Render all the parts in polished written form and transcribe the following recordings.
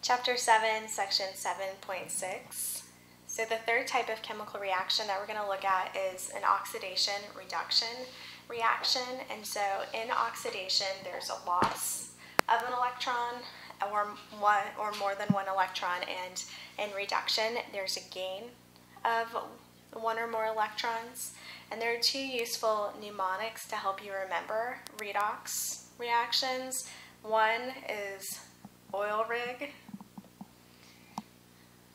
Chapter 7, Section 7.6. So the third type of chemical reaction that we're going to look at is an oxidation-reduction reaction. And so in oxidation, there's a loss of an electron or more than one electron, and in reduction, there's a gain of one or more electrons. And there are two useful mnemonics to help you remember redox reactions. One is oil rig,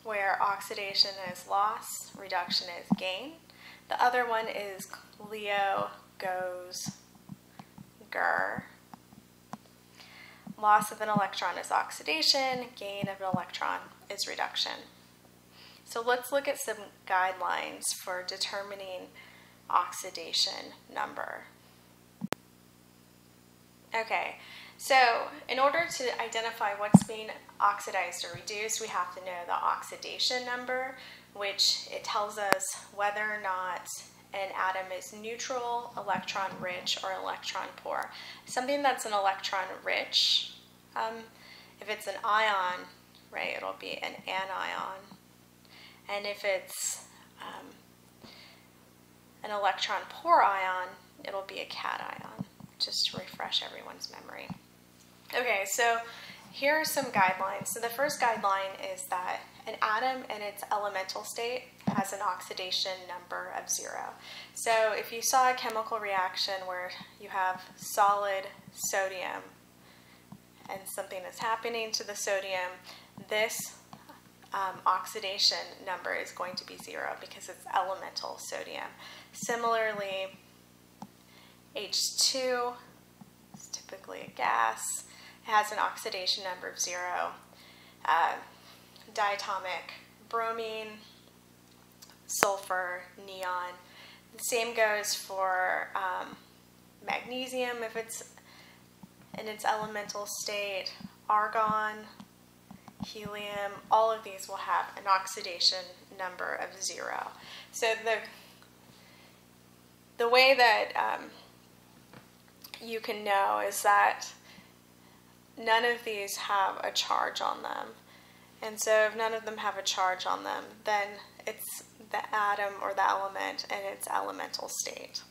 where oxidation is loss, reduction is gain. The other one is Leo goes ger. Loss of an electron is oxidation, gain of an electron is reduction. So let's look at some guidelines for determining oxidation number. Okay, so in order to identify what's being oxidized or reduced, we have to know the oxidation number, which it tells us whether or not an atom is neutral, electron rich, or electron poor. Something that's an electron rich, if it's an ion, right, it'll be an anion. And if it's an electron poor ion, it'll be a cation, just to refresh everyone's memory. Okay, so here are some guidelines. So the first guideline is that an atom in its elemental state has an oxidation number of 0. So if you saw a chemical reaction where you have solid sodium and something is happening to the sodium, this oxidation number is going to be 0 because it's elemental sodium. Similarly, H2 is typically a gas. It has an oxidation number of 0. Diatomic bromine, sulfur, neon. The same goes for magnesium if it's in its elemental state, argon, helium. All of these will have an oxidation number of 0. So the way that you can know is that none of these have a charge on them. And so if none of them have a charge on them, then it's the atom or the element in its elemental state.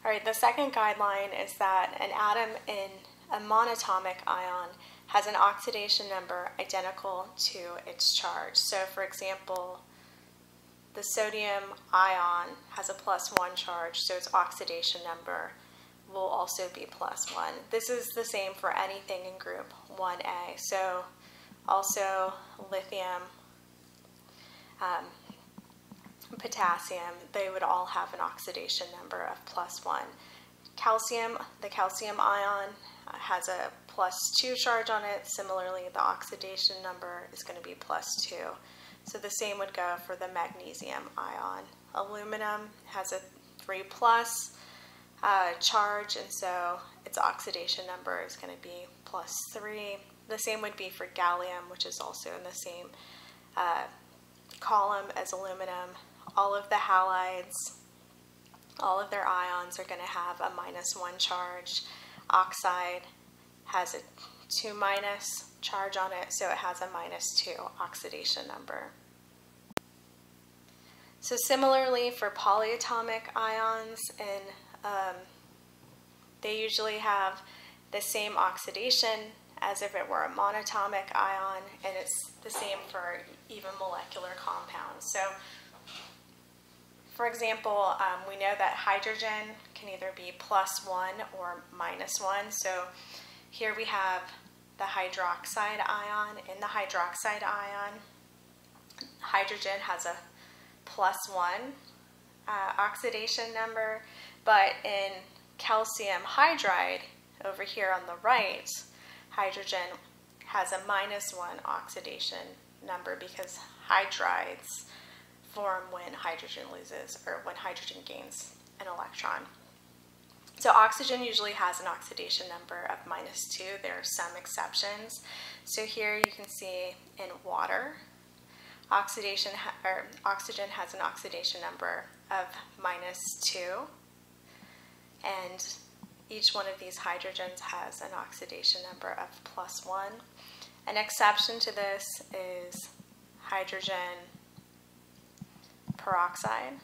All right, the second guideline is that an atom in a monatomic ion has an oxidation number identical to its charge. So for example, the sodium ion has a +1 charge, so its oxidation number will also be +1. This is the same for anything in group 1A. So also lithium, potassium, they would all have an oxidation number of +1. Calcium, the calcium ion has a +2 charge on it. Similarly, the oxidation number is going to be +2. So the same would go for the magnesium ion. Aluminum has a 3+ charge, and so its oxidation number is going to be +3. The same would be for gallium, which is also in the same column as aluminum. All of the halides, all of their ions are going to have a -1 charge. Oxide has a 2- charge on it, so it has a -2 oxidation number. So similarly for polyatomic ions, they usually have the same oxidation as if it were a monatomic ion, and it's the same for even molecular compounds. So for example, we know that hydrogen can either be +1 or -1. So here we have the hydroxide ion. In the hydroxide ion, hydrogen has a +1 oxidation number, but in calcium hydride, over here on the right, hydrogen has a -1 oxidation number because hydrides form when hydrogen loses or when hydrogen gains an electron. So oxygen usually has an oxidation number of -2. There are some exceptions. So here you can see in water, oxygen has an oxidation number of -2, and each one of these hydrogens has an oxidation number of +1. An exception to this is hydrogen peroxide.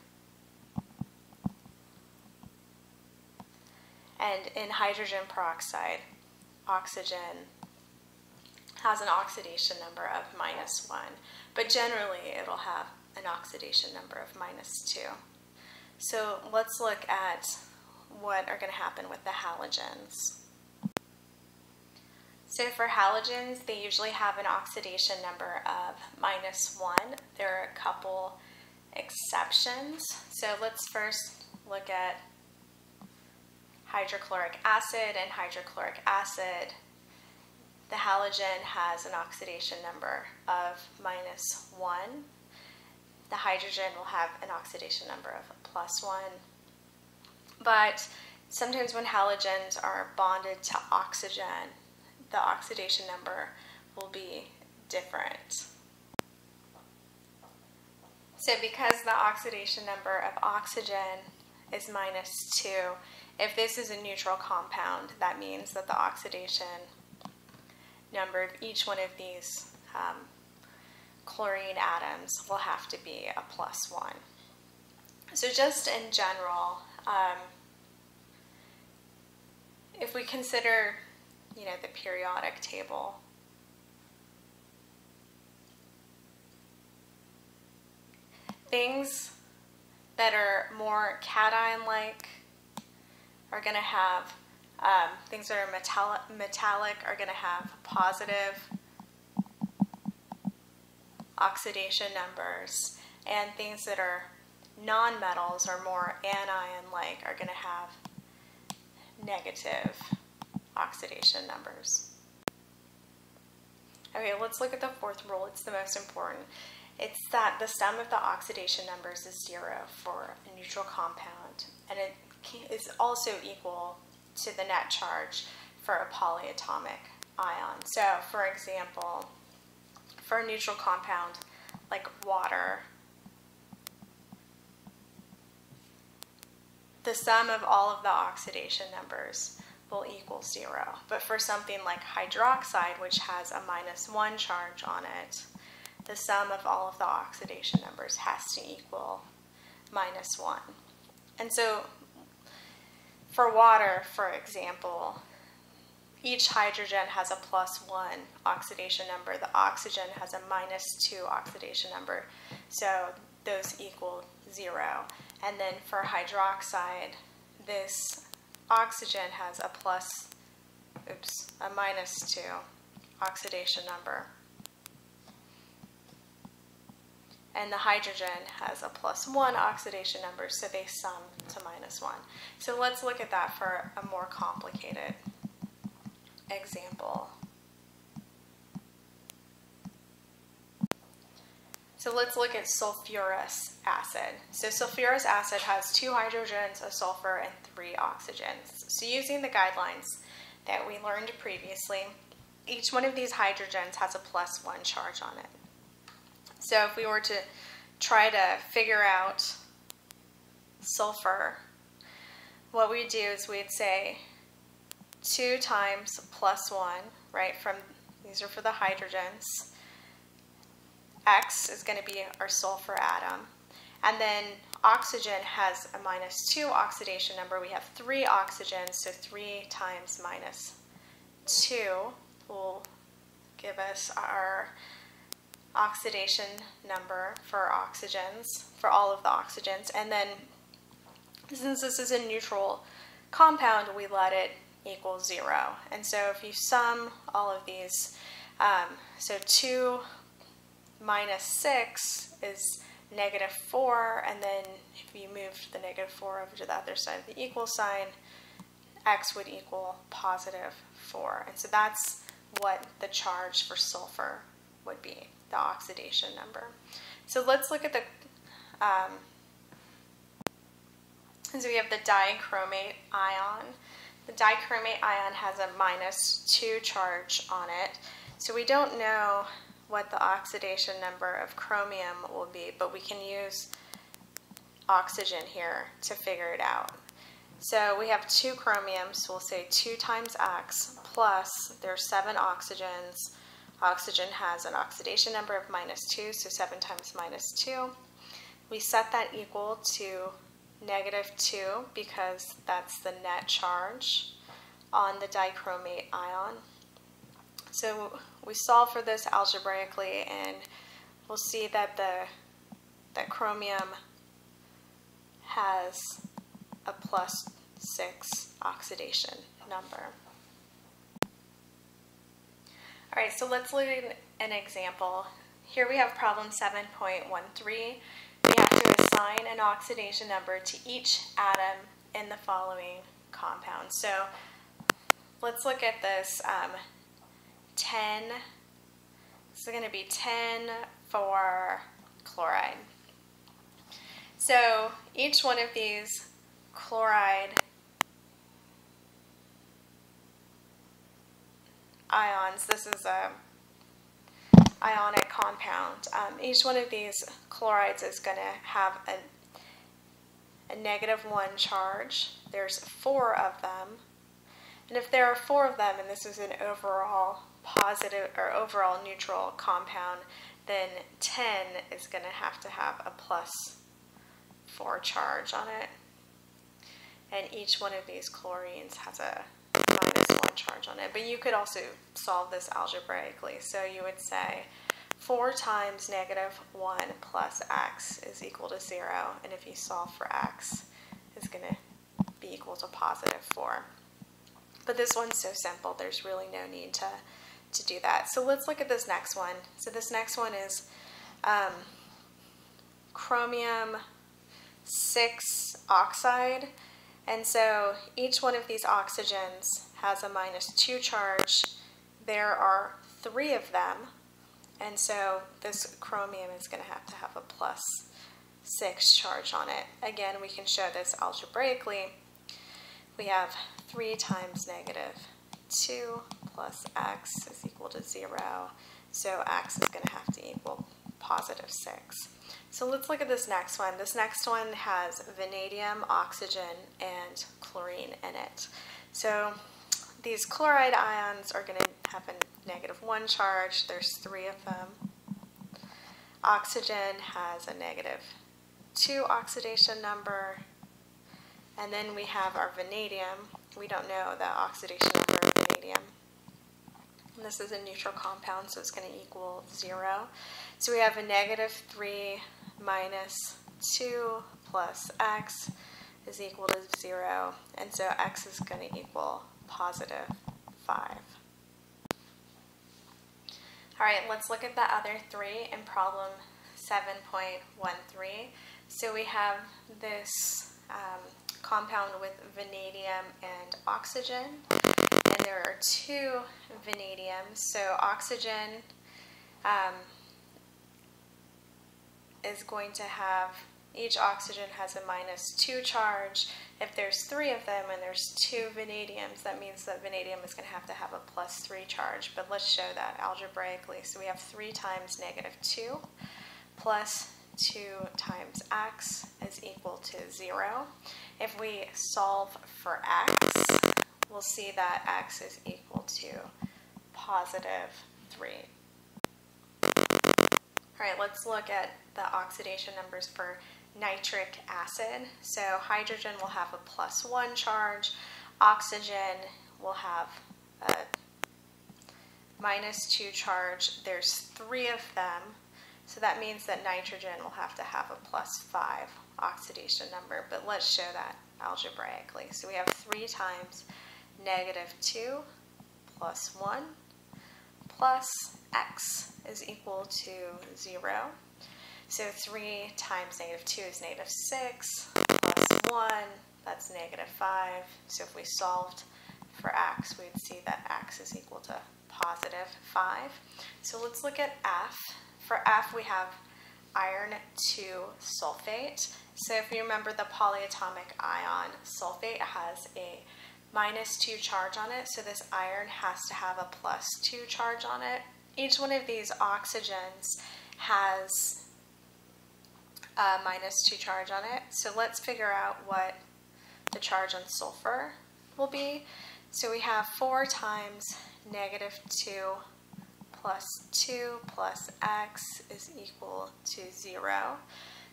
And in hydrogen peroxide, oxygen has an oxidation number of -1, but generally it'll have an oxidation number of -2. So let's look at what are going to happen with the halogens. So for halogens, they usually have an oxidation number of -1. There are a couple exceptions. So let's first look at hydrochloric acid and hydrochloric acid. The halogen has an oxidation number of -1. The hydrogen will have an oxidation number of +1. But sometimes when halogens are bonded to oxygen, the oxidation number will be different. So because the oxidation number of oxygen is -2, if this is a neutral compound, that means that the oxidation number of each one of these chlorine atoms will have to be a +1. So just in general, if we consider, the periodic table, things that are more cation-like are going to have, things that are metallic are going to have positive oxidation numbers, and things that are non-metals or more anion-like are going to have negative oxidation numbers. Okay, let's look at the fourth rule. It's the most important. It's that the sum of the oxidation numbers is 0 for a neutral compound, and it is also equal to the net charge for a polyatomic ion. So, for example, for a neutral compound like water, the sum of all of the oxidation numbers will equal 0. But for something like hydroxide, which has a -1 charge on it, the sum of all of the oxidation numbers has to equal -1. And so for water, for example, each hydrogen has a +1 oxidation number. The oxygen has a -2 oxidation number. So those equal 0. And then for hydroxide, this oxygen has a -2 oxidation number. And the hydrogen has a +1 oxidation number, so they sum to -1. So let's look at that for a more complicated example. So let's look at sulfurous acid. So sulfurous acid has 2 hydrogens, a sulfur, and 3 oxygens. So using the guidelines that we learned previously, each one of these hydrogens has a +1 charge on it. So if we were to try to figure out sulfur, what we'd do is we'd say 2 times +1, right? These are for the hydrogens. X is going to be our sulfur atom. And then oxygen has a -2 oxidation number. We have 3 oxygens, so 3 times -2 will give us our oxidation number for oxygens, for all of the oxygens. And then since this is a neutral compound, we let it equal 0. And so if you sum all of these, so 2 minus 6 is -4, and then if you moved the -4 over to the other side of the equal sign, X would equal +4. And so that's what the charge for sulfur would be, the oxidation number. So let's look at the, so we have the dichromate ion. The dichromate ion has a -2 charge on it. So we don't know what the oxidation number of chromium will be, but we can use oxygen here to figure it out. So we have 2 chromiums, so we'll say 2 times X plus there's 7 oxygens. Oxygen has an oxidation number of -2, so 7 times -2. We set that equal to -2 because that's the net charge on the dichromate ion. So we solve for this algebraically, and we'll see that that chromium has a +6 oxidation number. All right, so let's look at an example. Here we have problem 7.13. We have to assign an oxidation number to each atom in the following compound. So let's look at this 10. This is going to be 10 for chloride. So each one of these chloride ions, this is a ionic compound. Each one of these chlorides is going to have a -1 charge. There's 4 of them. And if there are 4 of them, and this is an overall positive or overall neutral compound, then 10 is going to have a +4 charge on it. And each one of these chlorines has a -1 charge on it. But you could also solve this algebraically. So you would say 4 times -1 plus X is equal to 0. And if you solve for X, it's going to be equal to +4. But this one's so simple, there's really no need to do that. So let's look at this next one. So this next one is chromium 6 oxide. And so each one of these oxygens has a -2 charge. There are 3 of them. And so this chromium is going to have a +6 charge on it. Again, we can show this algebraically. We have 3 times -2 plus X is equal to 0. So X is going to have to equal +6. So let's look at this next one. This next one has vanadium, oxygen, and chlorine in it. So these chloride ions are going to have a -1 charge. There's 3 of them. Oxygen has a -2 oxidation number. And then we have our vanadium. We don't know the oxidation number of vanadium. And this is a neutral compound, so it's going to equal 0. So we have a -3 minus 2 plus X is equal to 0. And so X is going to equal +5. All right, let's look at the other 3 in problem 7.13. So we have this compound with vanadium and oxygen, and there are 2 vanadiums. So oxygen is going to have, each oxygen has a -2 charge. If there's 3 of them and there's 2 vanadiums, that means that vanadium is going to have a +3 charge. But let's show that algebraically. So we have 3 times -2 plus 2 times X is equal to 0. If we solve for X, we'll see that X is equal to +3. All right, let's look at the oxidation numbers for nitric acid. So hydrogen will have a +1 charge. Oxygen will have a -2 charge. There's 3 of them. So that means that nitrogen will have a +5 oxidation number, but let's show that algebraically. So we have 3 times -2 plus 1 plus X is equal to 0. So 3 times -2 is -6 plus 1, that's -5. So if we solved for X, we'd see that X is equal to +5. So let's look at F. For F, we have iron 2 sulfate. So if you remember the polyatomic ion, sulfate has a -2 charge on it, so this iron has to have a +2 charge on it. Each one of these oxygens has a -2 charge on it. So let's figure out what the charge on sulfur will be. So we have 4 times -2 plus 2 plus x is equal to 0.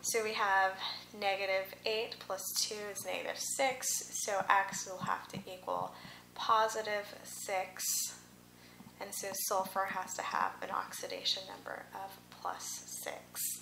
So we have -8 plus 2 is -6, so x will have to equal +6, and so sulfur has to have an oxidation number of +6.